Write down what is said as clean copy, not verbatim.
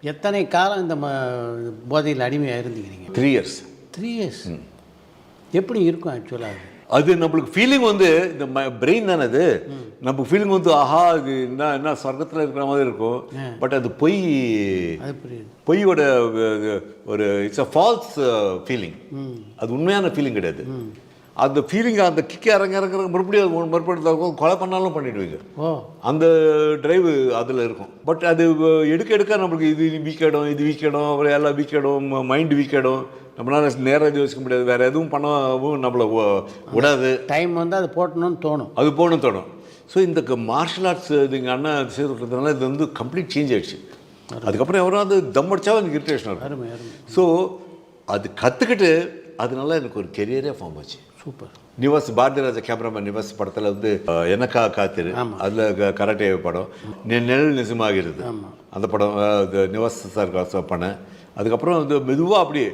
எத்தனை காலம் இந்த போதையில் அடிமையாக இருந்தீங்க? 3 years. 3 years. எப்படி இருக்கும் ஆக்சுவலாக? அது நம்மளுக்கு ஃபீலிங் வந்து இந்த பிரெயின் தானே அது. நமக்கு ஃபீலிங் வந்து ஆஹா இது என்ன சொர்க்கத்தில் இருக்கிற மாதிரி இருக்கும். பட் அது பொய்யோட ஒரு இட்ஸ் அ ஃபால்ஸ் ஃபீலிங். அது உண்மையான ஃபீலிங் கிடையாது. அந்த ஃபீலிங் அந்த கிக்க இறங்க மறுபடியும் கொலை பண்ணாலும் பண்ணிடுவீங்க. அந்த டிரைவு அதில் இருக்கும். பட் அது எடுக்க நம்மளுக்கு இது வீக்கிடும் அப்புறம் எல்லாம் வீக்கிடும், மைண்டு வீக்கிடும். நம்மளால நேரம் யோசிக்க முடியாது, வேறு எதுவும் பண்ணவும் நம்மளை விடாது. டைம் வந்து அது போட்டணும்னு தோணும், அது போகணும்னு தோணும். ஸோ இந்த மார்ஷல் ஆர்ட்ஸ் எங்கள் அண்ணன் செய்து கொடுத்ததுனால இது வந்து கம்ப்ளீட் சேஞ்ச் ஆகிடுச்சு. அதுக்கப்புறம் எவராவது தம் அடிச்சாலும் எனக்கு இரிட்டேஷன் இருக்கும். ஸோ அது கற்றுக்கிட்டு அதனால எனக்கு ஒரு கெரியரே ஃபார்ம் ஆச்சு. சூப்பர். நிவாஸ் பாரதிராஜா கேமராமேன் நிவாஸ் படத்தில் வந்து எனக்கா காத்திரு, அதில் கராட்டே படம் நெல் நிஜமாகிறது அந்த படம் நிவாஸ் சார் பண்ணேன். அதுக்கப்புறம் வந்து மெதுவாக அப்படியே